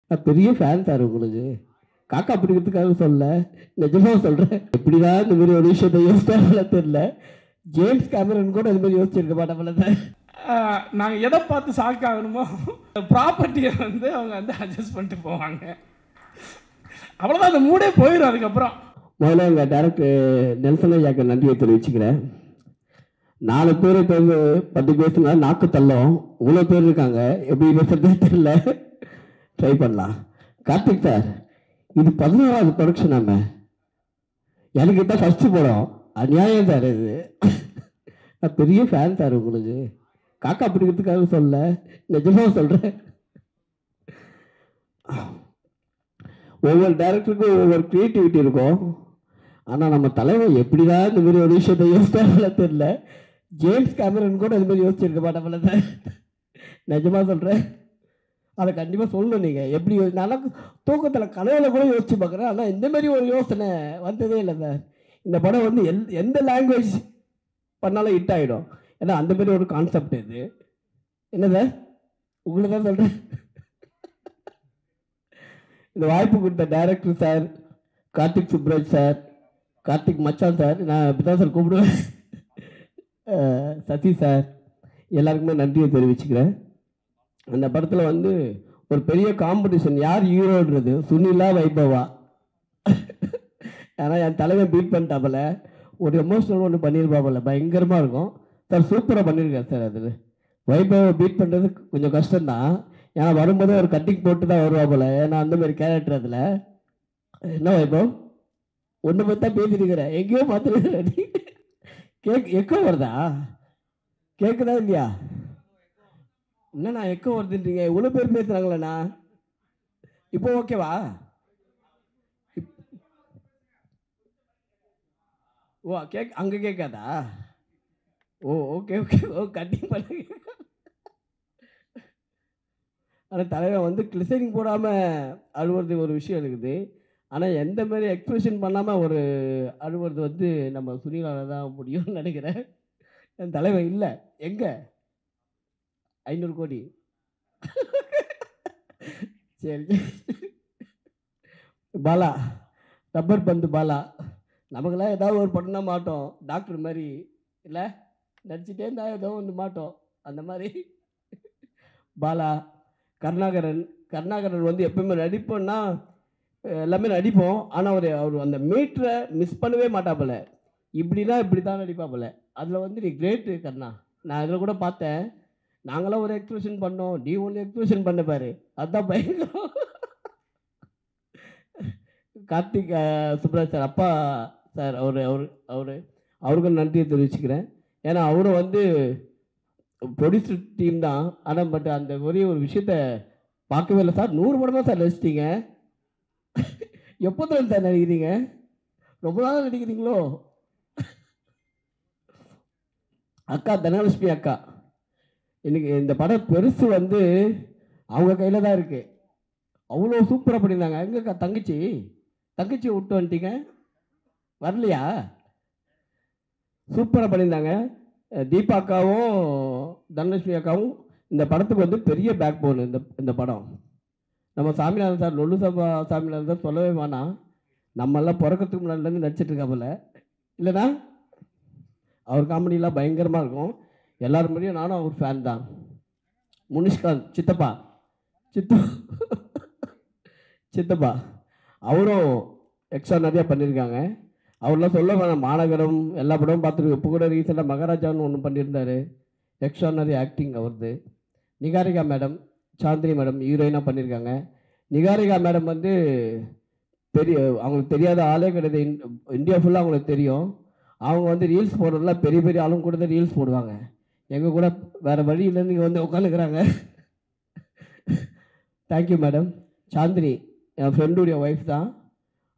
நான் பெரிய fan sir உங்களுக்கு. காக்கா பிடிக்கிறதுக்காக சொல்ல, நிஜமா சொல்கிறேன். எப்படிதான் இந்த மாதிரி ஒரு விஷயத்தை யோசிச்சாங்களோ தெரியல. ஜேம்ஸ் கேமரன் கூட இது மாதிரி யோசிச்சிருக்க மாட்டாங்கள சார். நாங்கள் எதை பார்த்து ஷாக் ஆகணுமோ ப்ராப்பர்ட்டியை வந்து அவங்க வந்து அட்ஜஸ்ட் பண்ணிட்டு போவாங்க. அவ்வளோதான், அந்த மூடே போயிடும். அதுக்கப்புறம் முதல்ல எங்கள் டேரக்டர் நெல்சன் ஐயாக்கு நன்றியை தெரிவிச்சுக்கிறேன். 4 பேர் இப்போ 10 பேசுனா நாக்கு தள்ளும். இவ்வளோ பேர் இருக்காங்க, எப்படி பேசுறதே தெரியல. ட்ரை பண்ணலாம். கார்த்திக் சார், இது 11வது ப்ரொடக்ஷன். நம்ம எனக்கு தான் ஃபஸ்ட்டு படம். அநியாயம் சார் இது. நான் பெரிய ஃபேன் சார் உங்களுக்கு. காக்கா பிடிக்கிறதுக்காக சொல்ல, நிஜமாக சொல்கிறேன். ஒவ்வொரு டேரக்டருக்கும் ஒவ்வொரு க்ரியேட்டிவிட்டி இருக்கும். ஆனால் நம்ம தலைவர் எப்படிதான் இந்த மாதிரி ஒரு விஷயத்தை யோசிச்சாங்களோ தெரியல. ஜேம்ஸ் கேமரன் கூட இது மாதிரி யோசிச்சிருக்க மாட்டாங்கள சார். நிஜமாக சொல்கிறேன். அதை கண்டிப்பாக சொல்லணும். நீங்கள் எப்படி நான் தூக்கத்தில் கனவுல கூட யோசிச்சு பார்க்குறேன். ஆனால் இந்த மாதிரி ஒரு யோசனை வந்ததே இல்லை சார். இந்த படம் வந்து எந்த லாங்குவேஜ் பண்ணாலும் ஹிட் ஆகிடும். ஏன்னா அந்த மாதிரி ஒரு கான்செப்ட் இது. என்ன சார், உங்களுக்கு தான் சொல்கிறேன். இந்த வாய்ப்பு கொடுத்த director sir, Karthik Subbaraj sir, Karthik மச்சான் சார், நான் இப்படி தான் சார் கூப்பிடுவேன், சசி சார், எல்லாருக்குமே நன்றியை தெரிவிச்சுக்கிறேன். அந்த படத்தில் வந்து ஒரு பெரிய காம்படிஷன், யார் ஹீரோன்றது, சுனிலா வைபவா. ஏன்னா என் தலைவன் பீட் பண்ணிட்டாப்பில் ஒரு எமோஷனல் ஒன்று பண்ணியிருப்பாப்பில், பயங்கரமாக இருக்கும் சார். சூப்பராக பண்ணியிருக்கார் சார். அதில் வைபவ பீட் பண்ணுறது கொஞ்சம் கஷ்டம்தான். ஏன்னா வரும்போதே ஒரு கட்டிங் போட்டு தான் வருவாப்பில். ஏன்னா அந்தமாரி கேரக்டர் அதில். என்ன வைபவ், ஒன்று பற்றி தான் பேசியிருக்கிறேன், எங்கேயோ பார்த்துருக்கிறேன். எக்கோ வருதா, கேட்குதா இல்லையா? என்னண்ணா எக்கோ வருதுன்றீங்க, இவ்வளோ பேர் பேசுகிறாங்களேண்ணா. இப்போ ஓகேவா? ஓ அங்கே கேட்காதா? ஓ ஓகே ஓகே, ஓ கட்டிங் பண்ண. ஆனால் தலைவன் வந்து கிளிசரிங் போடாமல் அழுவுறது ஒரு விஷயம் இருக்குது. ஆனால் எந்த மாதிரி எக்ஸ்பிரஷன் பண்ணாமல் ஒரு அழுவுறது வந்து நம்ம சுனிலால் தான் முடியும்னு நினைக்கிறேன். என் தலைவன் இல்லை எங்கே 500 கோடி. சரி, பாலா, ரப்பர் பந்து பாலா, நமக்கெல்லாம் ஏதாவது ஒரு படம்னா மாட்டோம். டாக்டர் மாதிரி இல்லை, நடிச்சுட்டே இருந்தால் ஏதோ ஒன்று மாட்டோம். அந்த மாதிரி பாலா, கருணாகரன் வந்து எப்பவுமே நடிப்போம்னா எல்லாமே நடிப்போம். ஆனால் அவர் அந்த மீட்டரை மிஸ் பண்ணவே மாட்டாப்பில்ல. இப்படின்னா இப்படி தான் நடிப்பாப்பில்ல. அதில் வந்து நீ கிரேட்டு கர்ணா. நான் இதில் கூட பார்த்தேன், நாங்களாம் ஒரு எக்ஸ்பிரஷன் பண்ணோம், நீ ஒன்று எக்ஸ்பிரஷன் பண்ண பாரு, அதுதான் பயங்கரம். கார்த்திக் சுப்ராஜ் சார், அப்பா சார், அவருக்கு நன்றியை தெரிவிச்சுக்கிறேன். ஏன்னா அவரும் வந்து ப்ரொடியூசர் டீம் தான். ஆனால் பட் அந்த ஒரே ஒரு விஷயத்த பார்க்கவே இல்லை சார். 100 படமாக சார் நடிச்சிட்டிங்க. எப்போ தான் சார் நடிக்கிறீங்க? ரொம்ப நாள் நடிக்கிறீங்களோ? அக்கா தனலட்சுமி அக்கா, இன்னைக்கு இந்த படம் பெருசு வந்து அவங்க கையில் தான் இருக்குது. அவ்வளோ சூப்பராக பண்ணியிருந்தாங்க. எங்கக்கா தங்கச்சி விட்டு வந்துட்டீங்க, வரலையா? சூப்பராக பண்ணியிருந்தாங்க. தீபா அக்காவும் தனலட்சுமி அக்காவும் இந்த படத்துக்கு வந்து பெரிய பேக் போன். இந்த படம் நம்ம சாமிநாதன் சார், லொல்லு சபா சாமிநாதன் சார் சொல்லவே வேணாம். நம்மெல்லாம் பிறக்கிறதுக்கு முன்னாடிலேருந்து நடிச்சிட்டு இருக்காப்புல இல்லைனா. அவர் காமெடியெலாம் பயங்கரமாக இருக்கும். எல்லாரும் மாதிரியும் நானும் அவர் ஃபேன் தான். முனிஷ்காந்த் சித்தப்பா அவரும் எக்ஸ்ட்ரா நிறையா பண்ணியிருக்காங்க. அவர்லாம் சொல்ல வேணாம். மாநகரம் எல்லா படமும் பார்த்துருக்கு. இப்போ கூட ரீசெண்டாக மகாராஜான்னு ஒன்று பண்ணியிருந்தார். எக்ஸ்ட்ரா நிறைய ஆக்டிங் அவரது. நிகாரிகா மேடம், சாந்தினி மேடம் ஹீரோயினாக பண்ணியிருக்காங்க. நிகாரிகா மேடம் வந்து அவங்களுக்கு தெரியாத ஆளே கிடையாது. இந்தியா ஃபுல்லாக அவங்களுக்கு தெரியும். அவங்க வந்து ரீல்ஸ் போடுறதுலாம் பெரிய பெரிய ஆளுங்க கூட தான் ரீல்ஸ் போடுவாங்க. எங்கள் கூட வேறு வழியில் நீங்கள் வந்து உட்காந்துக்கிறாங்க. Thank you madam. சாந்தினி என் ஃப்ரெண்டுடைய ஒய்ஃப் தான்.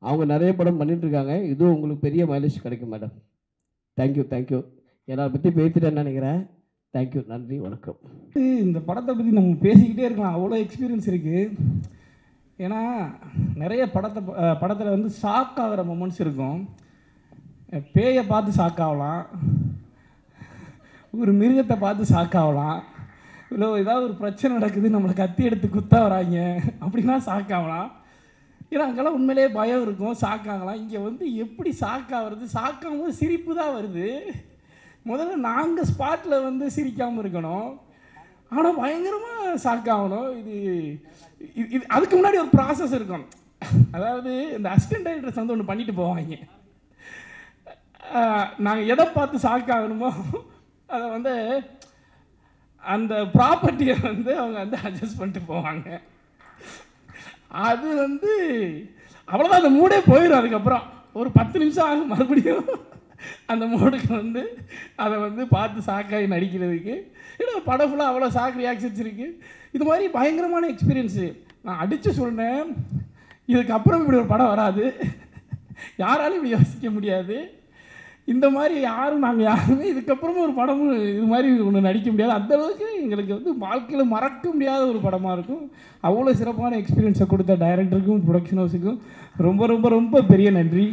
அவங்க நிறைய படம் பண்ணிட்டுருக்காங்க. இதுவும் உங்களுக்கு பெரிய மைலேஜ் கிடைக்கும் மேடம். தேங்க்யூ. எல்லாரை பற்றி பேசிட்டேன்னு நினைக்கிறேன். தேங்க்யூ, நன்றி, வணக்கம். இந்த படத்தை பற்றி நம்ம பேசிக்கிட்டே இருக்கலாம், அவ்வளோ எக்ஸ்பீரியன்ஸ் இருக்குது. ஏன்னா நிறைய படத்தில் வந்து ஷாக் ஆகிற மொமெண்ட்ஸ் இருக்கும். பேயை பார்த்து ஷாக் ஆகலாம், ஒரு மிருகத்தை பார்த்து ஷாக் ஆகலாம், இல்லை ஏதாவது ஒரு பிரச்சனை நடக்குது, நம்மளை கத்தி எடுத்து குத்தா வராங்க அப்படின்னா ஷாக்காகலாம். ஏன்னா அங்கெல்லாம் உண்மையிலேயே பயம் இருக்கும், ஷாக்காகலாம். இங்கே வந்து எப்படி ஷாக்காகிறது, ஷாக்காகும்போது சிரிப்பு தான் வருது. முதல்ல நாங்கள் ஸ்பாட்டில் வந்து சிரிக்காமல் இருக்கணும், ஆனால் பயங்கரமாக ஷாக்காகணும். இது அதுக்கு முன்னாடி ஒரு ப்ராசஸ் இருக்கும். அதாவது இந்த அசிஸ்டன்ட் டைரக்டர்ஸ் வந்து ஒன்று பண்ணிட்டு போவாங்க. நாங்கள் எதை பார்த்து ஷாக் ஆகணுமோ அதை வந்து அந்த ப்ராப்பர்ட்டியை வந்து அவங்க வந்து அட்ஜஸ்ட் பண்ணிட்டு போவாங்க. அது வந்து அவ்வளோதான், அந்த மூடே போயிடும். அதுக்கப்புறம் ஒரு 10 நிமிஷம் ஆகும் மறுபடியும் அந்த மூடுக்கு வந்து அதை வந்து பார்த்து ஷாக்காகி நடிக்கிறதுக்கு. ஏன்னா படம் ஃபுல்லாக அவ்வளோ ஷாக் ரியாக்ஷன்ஸ் இருக்குது. இது மாதிரி பயங்கரமான எக்ஸ்பீரியன்ஸு. நான் அடித்து சொன்னேன், இதுக்கப்புறம் இப்படி ஒரு படம் வராது, யாராலும் இப்படி யோசிக்க முடியாது. இந்த மாதிரி நாங்கள் யாருமே இதுக்கப்புறமும் ஒரு படமும் இது மாதிரி ஒன்று நடிக்க முடியாது. அந்தளவுக்கு எங்களுக்கு வந்து வாழ்க்கையில் மறக்க முடியாத ஒரு படமாக இருக்கும். அவ்வளோ சிறப்பான எக்ஸ்பீரியன்ஸை கொடுத்த டைரக்டருக்கும் ப்ரொடக்ஷன் ஹவுஸுக்கும் ரொம்ப ரொம்ப ரொம்ப பெரிய நன்றி.